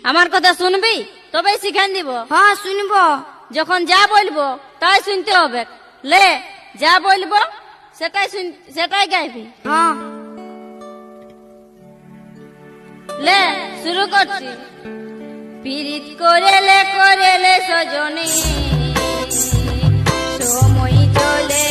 আমার কথা শুনবি তবেই শিখান দিব। হ্যাঁ শুনবো। যখন যা বলবো তাই শুনতে হবে। লে, যা বলবো সেটাই গাইবি। হ্যাঁ লে, শুরু করছি। পীড়িত করেলে সজনী, সময় চলে